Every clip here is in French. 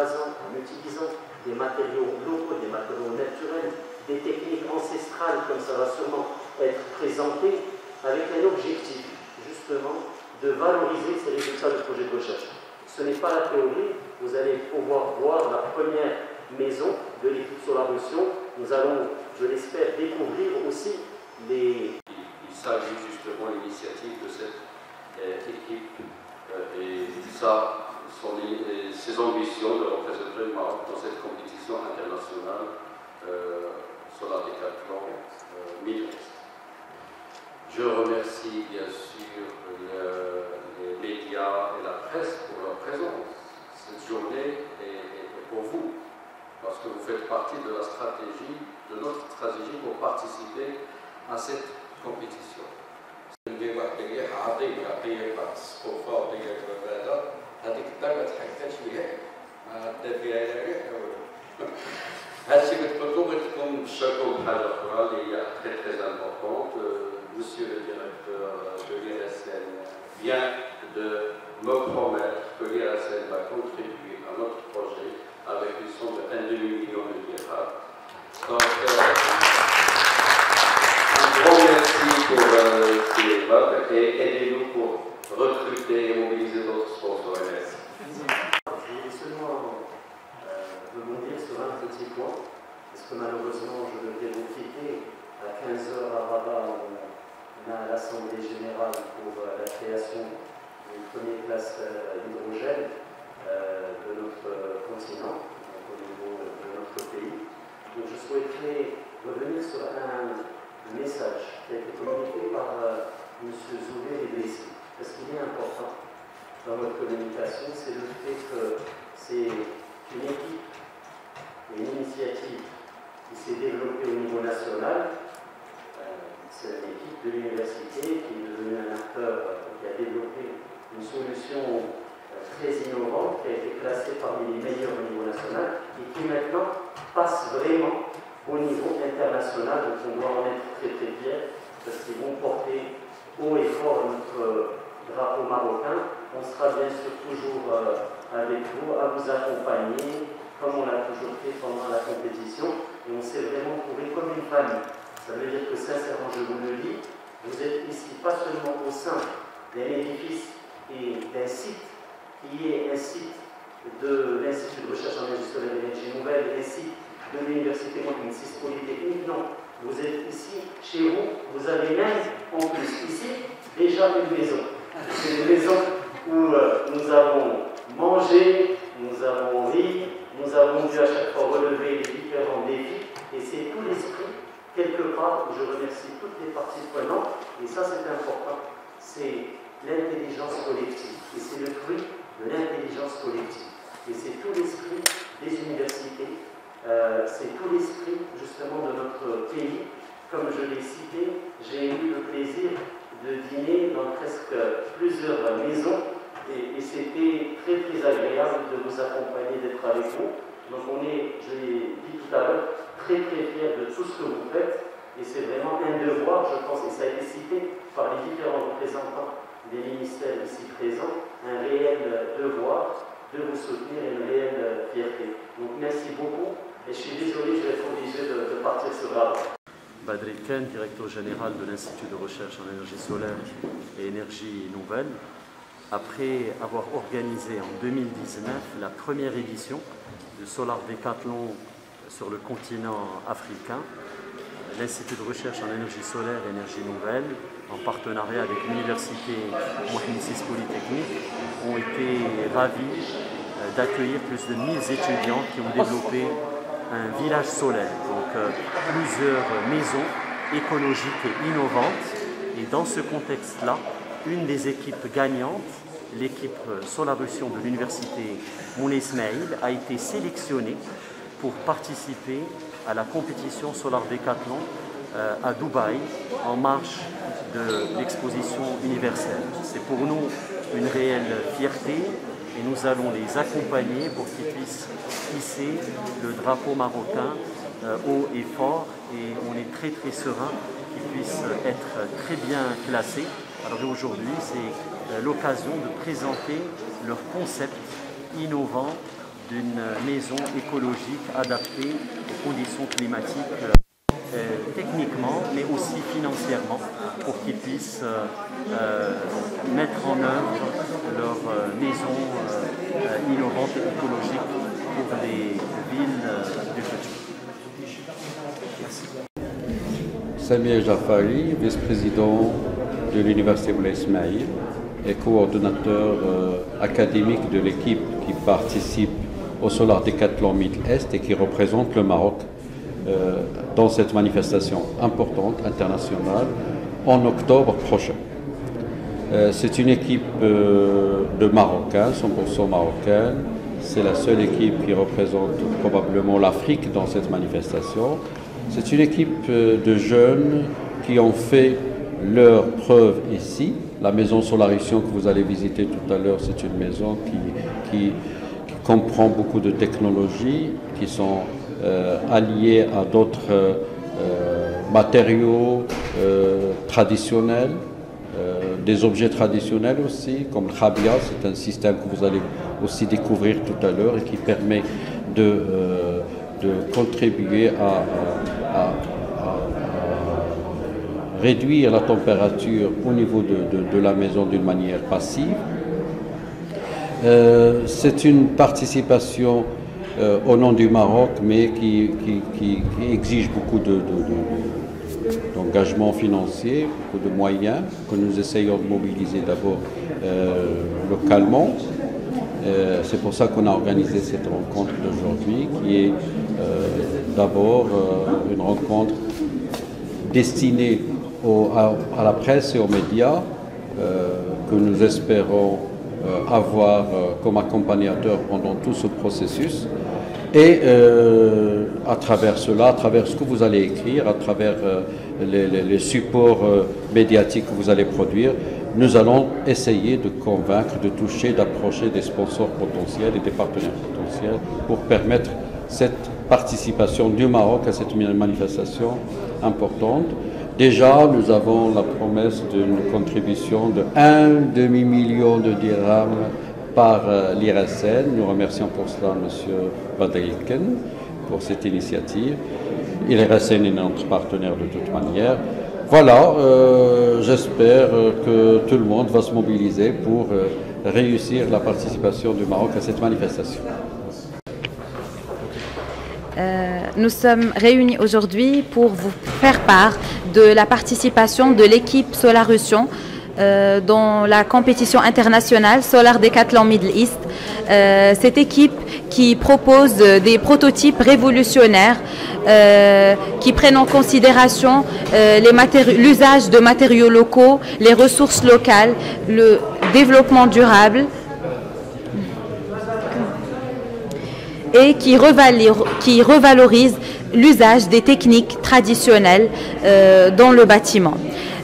basant, en utilisant des matériaux locaux, des matériaux naturels, des techniques ancestrales, comme ça va sûrement être présenté, avec un objectif, justement, de valoriser ces résultats du projet de recherche. Ce n'est pas la théorie, vous allez pouvoir voir la première maison de l'équipe Solarution. Nous allons, je l'espère, découvrir aussi les... Il s'agit justement de l'initiative de cette équipe et ça, ses ambitions de représenter le Maroc dans cette compétition internationale Solar Décathlon Mid-Est. Je remercie bien sûr les médias et la presse pour leur présence. Cette journée est pour vous, parce que vous faites partie de la stratégie, de notre stratégie pour participer à cette compétition. هذا كتقولوا بغيتكم تشاركوا بحاجه اخرى اللي هي très importante. Monsieur le directeur de l'IRSN vient de me promettre que l'IRSN va contribuer à notre projet avec une somme de 1,5 million de dirhams. Donc, un grand merci pour ces épreuves et aidez-nous pour recruter et mobiliser d'autres sponsors. Je voulais seulement rebondir sur un petit point, parce que malheureusement je devais vous quitter à 15 h à Rabat. On a l'Assemblée générale pour la création d'une première classe hydrogène de notre continent, donc au niveau de notre pays. Donc je souhaiterais revenir sur un message qui a été communiqué par M. Zouvé et Bessi. Parce qu'il est important dans notre communication, c'est le fait que c'est une équipe, une initiative qui s'est développée au niveau national. C'est une équipe de l'université qui est devenue un acteur qui a développé une solution très innovante, qui a été classée parmi les meilleurs au niveau national et qui maintenant passe vraiment au niveau international. Donc on doit en être très très fiers parce qu'ils vont porter haut et fort notre drapeau marocain. On sera bien sûr toujours avec vous, à vous accompagner, comme on l'a toujours fait pendant la compétition. Et on s'est vraiment trouvé comme une famille. Ça veut dire que sincèrement, je vous le dis, vous êtes ici pas seulement au sein d'un édifice et d'un site qui est un site de l'Institut de recherche en énergie solaire et énergie nouvelle, un site de l'Université Mohamed VI Polytechnique. Non, vous êtes ici, chez vous, vous avez même en plus ici déjà une maison. C'est une maison où nous avons mangé, nous avons ri, nous avons dû à chaque fois relever les différents défis, et c'est tout l'esprit, quelque part, où je remercie toutes les parties prenantes, et ça c'est important, c'est l'intelligence collective, et c'est le fruit de l'intelligence collective, et c'est tout l'esprit des universités, c'est tout l'esprit justement de notre pays. Comme je l'ai cité, j'ai eu le plaisir de dîner dans presque plusieurs maisons, et c'était très très agréable de vous accompagner, d'être avec vous. Donc on est, je l'ai dit tout à l'heure, très très fiers de tout ce que vous faites, et c'est vraiment un devoir, je pense, et ça a été cité par les différents représentants des ministères ici présents, un réel devoir de vous soutenir et une réelle fierté. Donc merci beaucoup, et je suis désolé, je vais être obligé de partir sur la route. Badri Ken, directeur général de l'Institut de recherche en énergie solaire et énergie nouvelle. Après avoir organisé en 2019 la première édition du Solar Décathlon sur le continent africain, l'Institut de recherche en énergie solaire et énergie nouvelle, en partenariat avec l'Université Mohamed VI Polytechnique, ont été ravis d'accueillir plus de 1000 étudiants qui ont développé un village solaire, donc plusieurs maisons écologiques et innovantes. Et dans ce contexte-là, une des équipes gagnantes, l'équipe Solarution de l'université Moulay Ismaïl, a été sélectionnée pour participer à la compétition Solar Décathlon à Dubaï, en marge de l'exposition universelle. C'est pour nous une réelle fierté et nous allons les accompagner pour qu'ils puissent hisser le drapeau marocain haut et fort, et on est très très serein qu'ils puissent être très bien classés. Alors aujourd'hui, c'est l'occasion de présenter leur concept innovant d'une maison écologique adaptée aux conditions climatiques techniquement, mais aussi financièrement, pour qu'ils puissent mettre en œuvre leur maison innovante et écologique pour les villes du futur. Merci. Samir Jafari, vice-président de l'Université Moulay Ismaïl et coordonnateur académique de l'équipe qui participe au Solar Décathlon Mid-Est et qui représente le Maroc dans cette manifestation importante internationale en octobre prochain. C'est une équipe de Marocains, 100% marocaine. C'est la seule équipe qui représente probablement l'Afrique dans cette manifestation. C'est une équipe de jeunes qui ont fait leur preuve ici. La maison Solarution que vous allez visiter tout à l'heure, c'est une maison qui comprend beaucoup de technologies qui sont alliées à d'autres matériaux traditionnels, des objets traditionnels aussi, comme le Khabia. C'est un système que vous allez aussi découvrir tout à l'heure et qui permet de contribuer à réduire la température au niveau de la maison d'une manière passive. C'est une participation au nom du Maroc, mais qui exige beaucoup d'engagement financier, beaucoup de moyens que nous essayons de mobiliser d'abord localement. C'est pour ça qu'on a organisé cette rencontre d'aujourd'hui, qui est d'abord une rencontre destinée à la presse et aux médias, que nous espérons avoir comme accompagnateur pendant tout ce processus. Et à travers cela, à travers ce que vous allez écrire, à travers les supports médiatiques que vous allez produire, nous allons essayer de convaincre, de toucher, d'approcher des sponsors potentiels et des partenaires potentiels pour permettre cette participation du Maroc à cette manifestation importante. Déjà, nous avons la promesse d'une contribution de 1 demi-million de dirhams par l'IRSN. Nous remercions pour cela M. Badaliken pour cette initiative. L'IRSN est notre partenaire de toute manière. Voilà, j'espère que tout le monde va se mobiliser pour réussir la participation du Maroc à cette manifestation. Nous sommes réunis aujourd'hui pour vous faire part de la participation de l'équipe Solarution dans la compétition internationale Solar Décathlon Middle East. Cette équipe qui propose des prototypes révolutionnaires qui prennent en considération l'usage de matériaux locaux, les ressources locales, le développement durable et qui revalorise l'usage des techniques traditionnelles dans le bâtiment.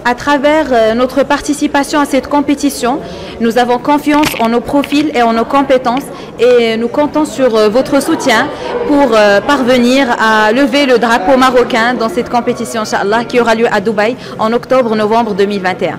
À travers notre participation à cette compétition, nous avons confiance en nos profils et en nos compétences et nous comptons sur votre soutien pour parvenir à lever le drapeau marocain dans cette compétition, Inch'Allah, qui aura lieu à Dubaï en octobre-novembre 2021.